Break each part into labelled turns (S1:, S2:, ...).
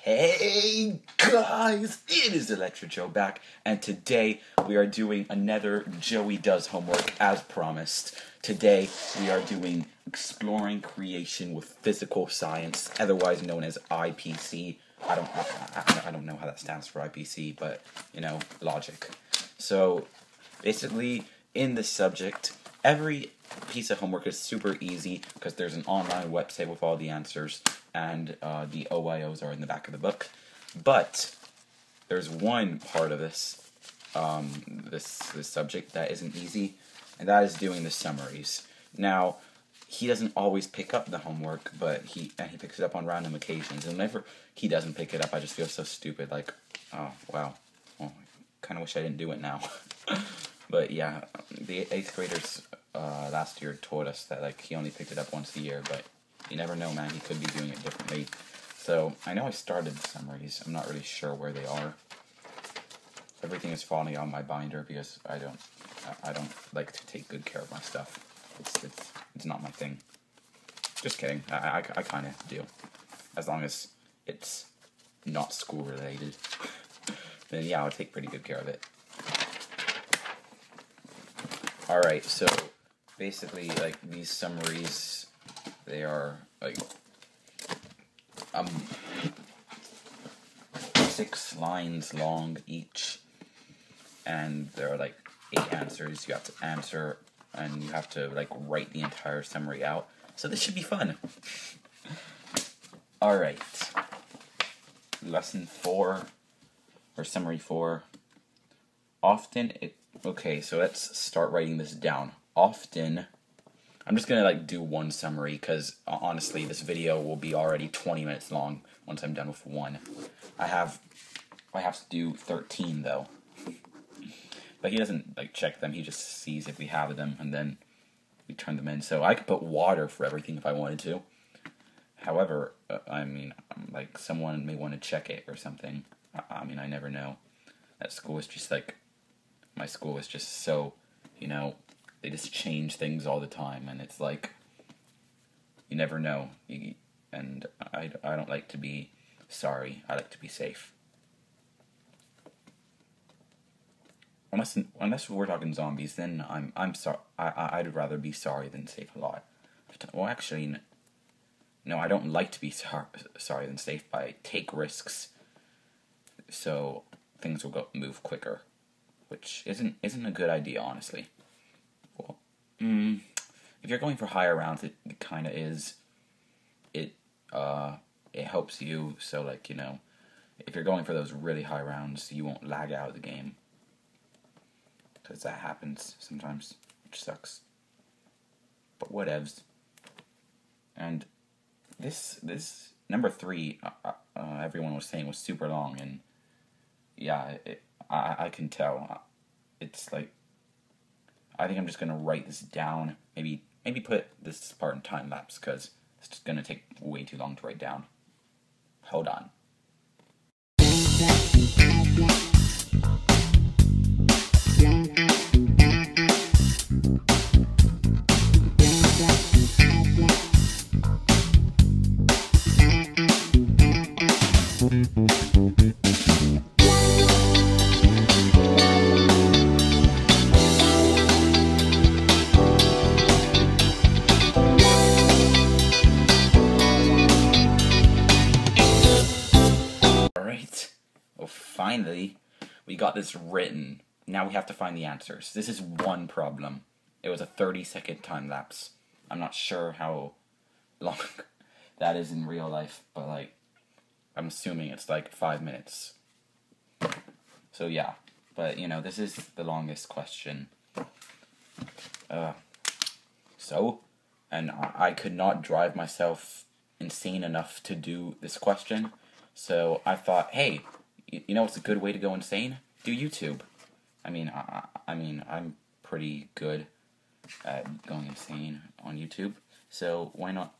S1: Hey guys, it is Electra Joe back, and today we are doing another Joey Does Homework as promised. Today we are doing Exploring Creation with Physical Science, otherwise known as IPC. I don't know how that stands for IPC, but you know, logic. So basically, in this subject, every piece of homework is super easy because there's an online website with all the answers, and the OIOs are in the back of the book. But there's one part of this this subject that isn't easy, and that is doing the summaries. Now, he doesn't always pick up the homework, but he picks it up on random occasions. And whenever he doesn't pick it up, I just feel so stupid. Like, oh wow, well, I kind of wish I didn't do it now. But yeah, the 8th graders last year told us that like he only picked it up once a year, but you never know, man. He could be doing it differently. So I know I started the summaries. I'm not really sure where they are. Everything is falling on my binder because I don't like to take good care of my stuff. It's not my thing. Just kidding. I kind of do, as long as it's not school related. Then yeah, I'll take pretty good care of it. Alright, so basically, like, these summaries, they are, like, 6 lines long each, and there are, like, 8 answers you have to answer, and you have to, like, write the entire summary out, so this should be fun. Alright, lesson 4, or summary 4, okay, so let's start writing this down. Often, I'm just gonna like do one summary because honestly, this video will be already 20 minutes long once I'm done with one. I have to do 13 though, but he doesn't like check them. He just sees if we have them and then we turn them in. So I could put water for everything if I wanted to. However, I mean, like someone may want to check it or something. I mean, I never know. That school is just like. My school is just so, you know, they just change things all the time, and it's like, you never know, and I don't like to be sorry, I like to be safe. Unless we're talking zombies, then I'm sorry, I'd rather be sorry than safe a lot. Well, actually, no, I don't like to be sorry than safe, but I take risks, so things will move quicker. Which isn't a good idea, honestly. Well, if you're going for higher rounds, it kind of is. It helps you, so like, you know, if you're going for those really high rounds, you won't lag out of the game. Because that happens sometimes, which sucks. But whatevs. And this number 3, everyone was saying was super long, and yeah, I can tell. It's like, I think I'm just gonna write this down. Maybe put this part in time lapse because it's just gonna take way too long to write down. Hold on. Well, finally, we got this written. Now we have to find the answers. This is one problem. It was a 30-second time lapse. I'm not sure how long that is in real life, but like, I'm assuming it's like 5 minutes. So yeah, but you know, this is the longest question. And I could not drive myself insane enough to do this question. So I thought, hey, you know what's a good way to go insane? Do YouTube. I mean, I'm pretty good at going insane on YouTube. So why not?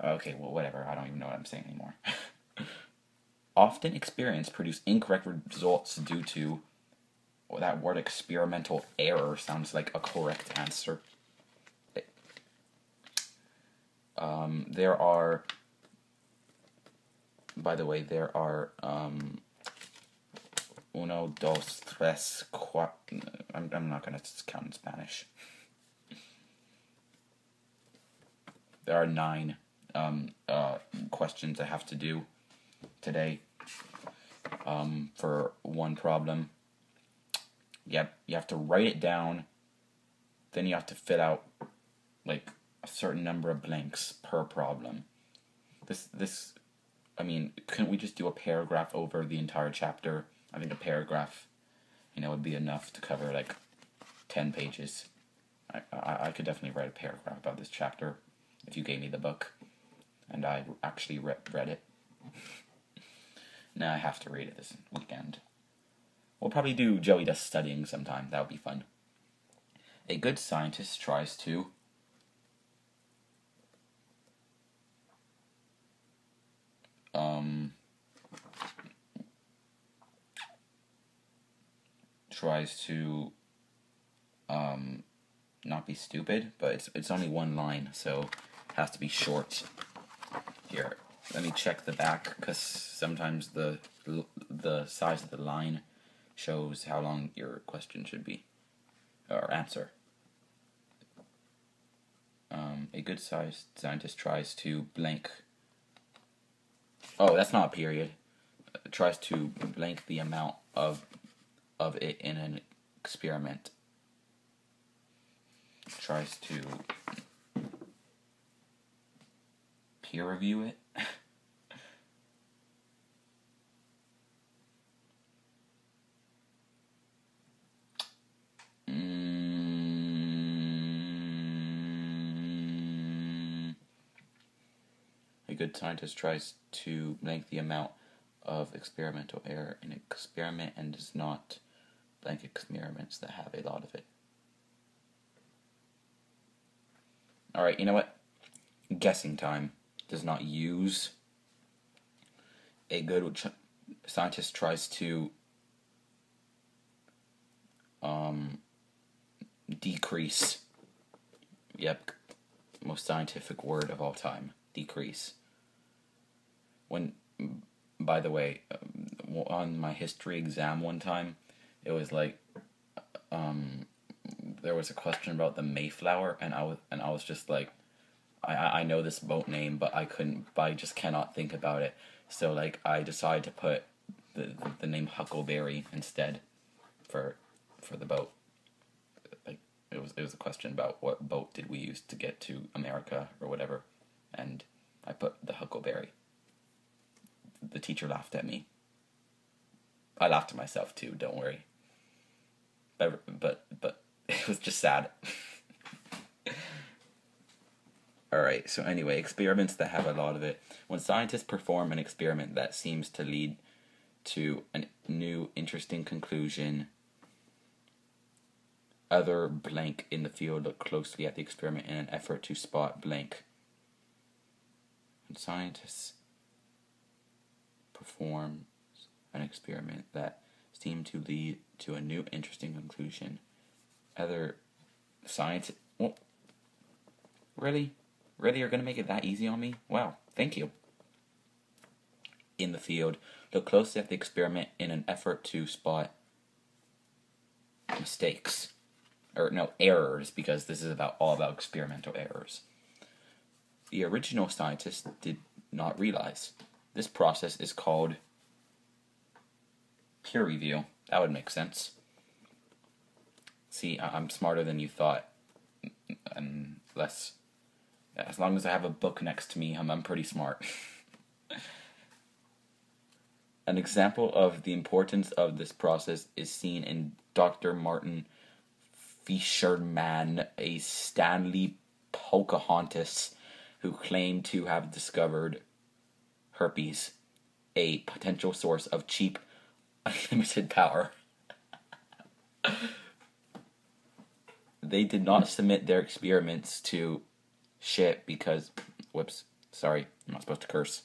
S1: Okay, well, whatever. I don't even know what I'm saying anymore. Often experience produce incorrect results due to, well, that word experimental error sounds like a correct answer. There are by the way, there are uno, dos, tres, cuatro. I'm not gonna count in Spanish. There are 9 questions I have to do today for one problem. Yep, you have to write it down. Then you have to fill out like a certain number of blanks per problem. I mean, couldn't we just do a paragraph over the entire chapter? I think a paragraph, would be enough to cover like 10 pages. I could definitely write a paragraph about this chapter if you gave me the book and I actually read it. Now I have to read it this weekend. We'll probably do Joey Does Studying sometime. That would be fun. A good scientist tries to not be stupid, but it's only one line, so it has to be short. Here, let me check the back, because sometimes the size of the line shows how long your question should be, or answer. A good scientist tries to blank. Oh, that's not a period. Tries to blank the amount of it in an experiment. Tries to peer review it. A good scientist tries to blank the amount of experimental error in an experiment and does not blank experiments that have a lot of it. Alright, you know what? Guessing time. Does not use. A good scientist tries to decrease. Yep, most scientific word of all time. Decrease. By the way, on my history exam one time, it was like, there was a question about the Mayflower, and I was just like, I know this boat name, but I just cannot think about it. So like I decided to put the name Huckleberry instead for the boat. Like it was a question about what boat did we use to get to America or whatever, and I put the Huckleberry. The teacher laughed at me. I laughed at myself too, don't worry. But it was just sad. Alright, so anyway, experiments that have a lot of it. When scientists perform an experiment that seems to lead to a new interesting conclusion, other blank in the field look closely at the experiment in an effort to spot blank. When scientists perform an experiment that seems to lead to a new interesting conclusion, other scientists... Well, really? Really, you're going to make it that easy on me? Wow, thank you. In the field, look closely at the experiment in an effort to spot mistakes. Errors, because this is all about experimental errors. The original scientists did not realize. This process is called peer review. That would make sense. See, I'm smarter than you thought. Unless... As long as I have a book next to me, I'm pretty smart. An example of the importance of this process is seen in Dr. Martin Fisherman, a Stanley Pocahontas, who claimed to have discovered herpes, a potential source of cheap, unlimited power. They did not submit their experiments to shit because... Whoops. Sorry. I'm not supposed to curse.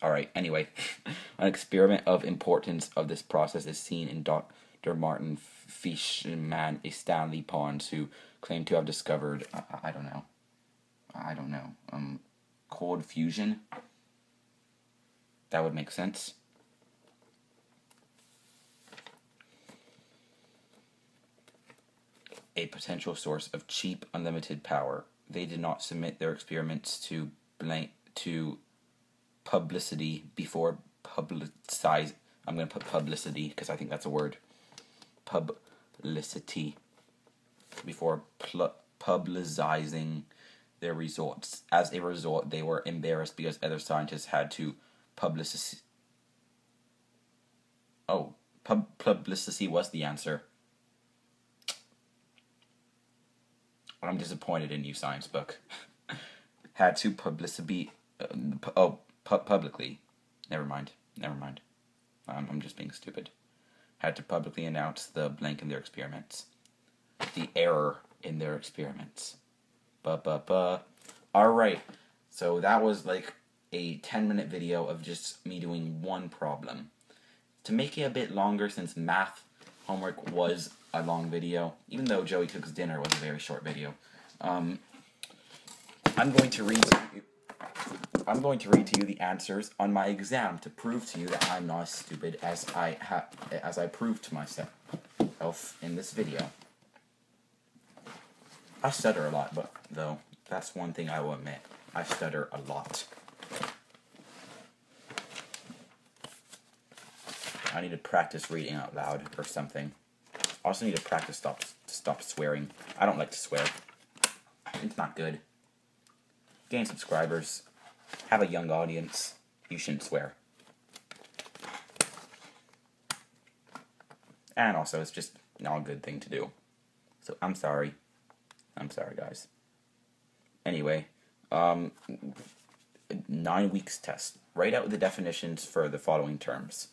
S1: Alright, anyway. An experiment of importance of this process is seen in Dr. Martin Fishman, a Stanley Pons, who claimed to have discovered, I don't know, cold fusion. That would make sense. A potential source of cheap, unlimited power. They did not submit their experiments to publicity before publicize. I'm going to put publicity because I think that's a word. Publicity before publicizing their results. As a result, they were embarrassed because other scientists had to publicity. Oh, publicity was the answer. I'm disappointed in you, science book. Had to publicity. Publicly. Never mind. I'm just being stupid. Had to publicly announce the blank in their experiments. The error in their experiments. Alright. So that was like a 10-minute video of just me doing one problem. To make it a bit longer, since math homework was a long video, even though Joey Cooks Dinner was a very short video, I'm going to read to you the answers on my exam to prove to you that I'm not as stupid as I proved to myself in this video. I stutter a lot, but though that's one thing I will admit, I stutter a lot. I need to practice reading out loud or something. I also need to practice stop swearing. I don't like to swear. It's not good. Gain subscribers. Have a young audience. You shouldn't swear. And also, it's just not a good thing to do. So, I'm sorry. I'm sorry, guys. Anyway, 9 weeks test. Write out the definitions for the following terms.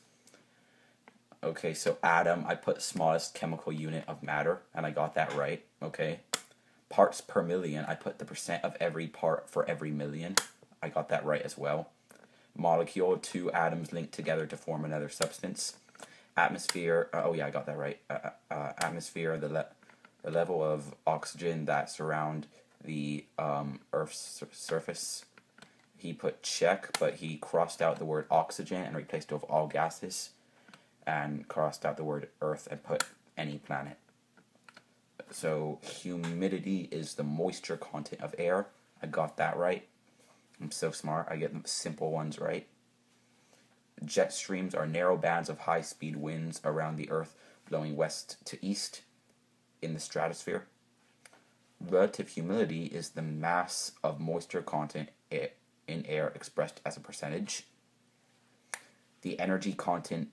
S1: Okay, so atom, I put smallest chemical unit of matter, and I got that right, okay. Parts per million, I put the percent of every part for every million. I got that right as well. Molecule, 2 atoms linked together to form another substance. Atmosphere, oh yeah, I got that right. Atmosphere, the level of oxygen that surround the Earth's surface. He put check, but he crossed out the word oxygen and replaced it with all gases. And crossed out the word Earth and put any planet. So humidity is the moisture content of air. I got that right. I'm so smart. I get the simple ones right. Jet streams are narrow bands of high-speed winds around the Earth blowing west to east in the stratosphere. Relative humidity is the mass of moisture content in air expressed as a percentage. The energy content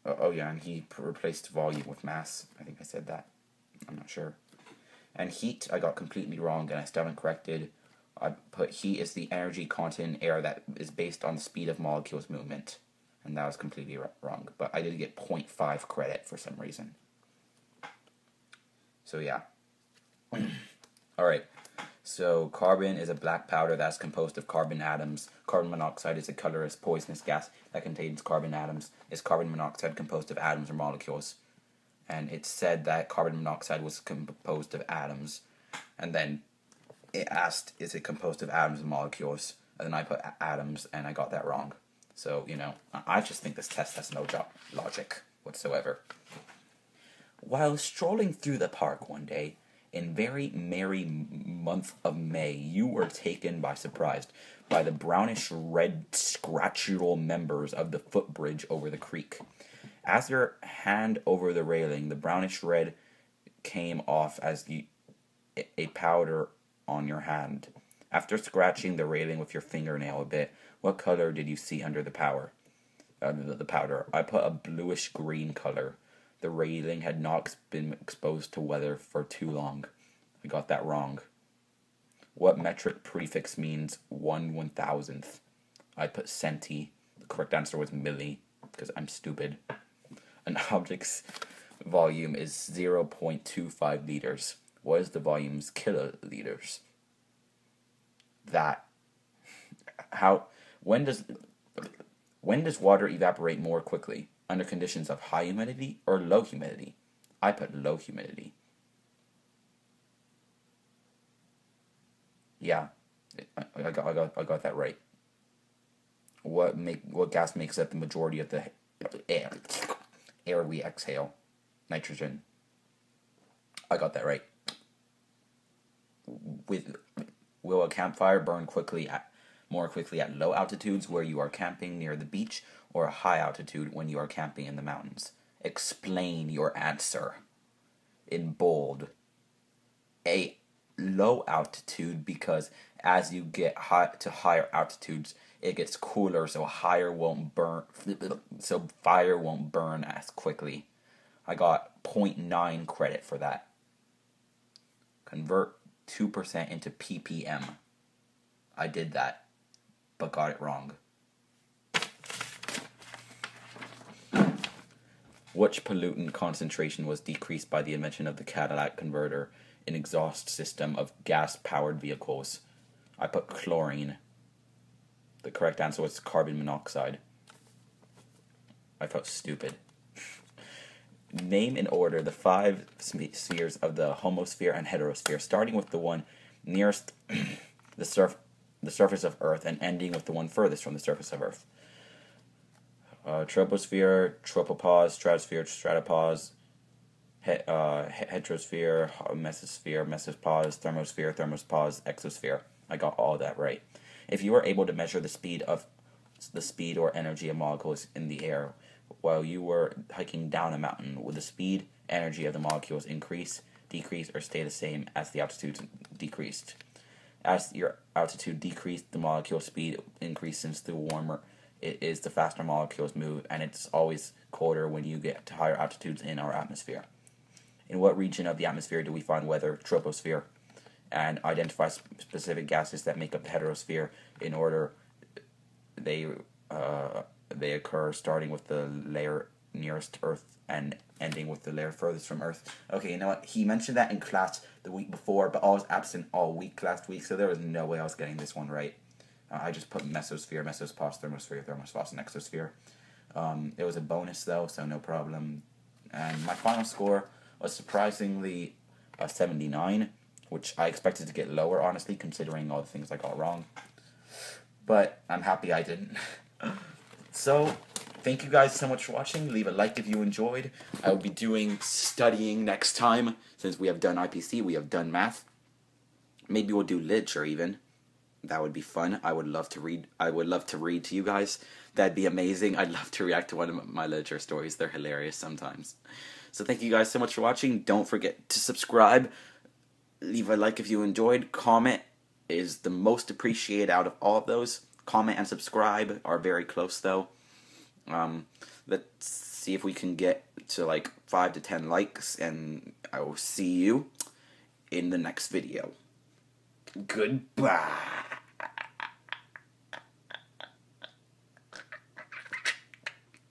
S1: oh yeah, and he replaced volume with mass. I think I said that. I'm not sure. And heat, I got completely wrong, and I still haven't corrected. I put heat is the energy content in air that is based on the speed of molecules movement. And that was completely wrong. But I did get 0.5 credit for some reason. So yeah. Alright. So carbon is a black powder that's composed of carbon atoms. Carbon monoxide is a colorless, poisonous gas that contains carbon atoms. Is carbon monoxide composed of atoms or molecules? And it said that carbon monoxide was composed of atoms. And then it asked, is it composed of atoms and molecules? And then I put atoms, and I got that wrong. So, you know, I just think this test has no logic whatsoever. While strolling through the park one day, in very merry month of May, you were taken by surprise by the brownish-red scratchural members of the footbridge over the creek. As your hand over the railing, the brownish-red came off as a powder on your hand. After scratching the railing with your fingernail a bit, what color did you see under the powder? I put a bluish-green color. The railing had not been exposed to weather for too long. I got that wrong. What metric prefix means 1/1000th? I put centi. The correct answer was milli, because I'm stupid. An object's volume is 0.25 liters. What is the volume's kiloliters? That. how when does water evaporate more quickly? Under conditions of high humidity or low humidity? I put low humidity. Yeah, I got that right. What gas makes up the majority of the air we exhale? Nitrogen. I got that right. Will a campfire burn more quickly at low altitudes where you are camping near the beach, or a high altitude when you are camping in the mountains? Explain your answer in bold. A low altitude, because as you get to higher altitudes, it gets cooler, so fire won't burn as quickly. I got 0.9 credit for that. Convert 2% into ppm. I did that, but got it wrong. Which pollutant concentration was decreased by the invention of the catalytic converter in exhaust system of gas-powered vehicles? I put chlorine. The correct answer was carbon monoxide. I felt stupid. Name in order the 5 spheres of the homosphere and heterosphere, starting with the one nearest the surface of Earth and ending with the one furthest from the surface of Earth. Troposphere, tropopause, stratosphere, stratopause, heterosphere, mesosphere, mesopause, thermosphere, thermopause, exosphere. I got all that right. If you were able to measure the speed or energy of molecules in the air while you were hiking down a mountain, would the speed, energy of the molecules increase, decrease, or stay the same as the altitude decreased? As your altitude decreased, the molecule speed increased, since the warmer it is, the faster molecules move, and it's always colder when you get to higher altitudes in our atmosphere. In what region of the atmosphere do we find weather? Troposphere. And identify specific gases that make up the heterosphere in order they occur, starting with the layer nearest Earth and ending with the layer furthest from Earth. Okay, you know what? He mentioned that in class the week before, but I was absent all week last week, so there was no way I was getting this one right. I just put mesosphere, mesopause, thermosphere, thermopause, and exosphere. It was a bonus though, so no problem. And my final score was surprisingly 79, which I expected to get lower, honestly, considering all the things I got wrong. But I'm happy I didn't. So, thank you guys so much for watching. Leave a like if you enjoyed. I will be doing studying next time, since we have done IPC, we have done math. Maybe we'll do literature even. That would be fun. I would love to read to you guys. That'd be amazing. I'd love to react to one of my literature stories. They're hilarious sometimes. So thank you guys so much for watching. Don't forget to subscribe. Leave a like if you enjoyed. Comment is the most appreciated out of all of those. Comment and subscribe are very close though. Let's see if we can get to like 5 to 10 likes, and I will see you in the next video. Goodbye.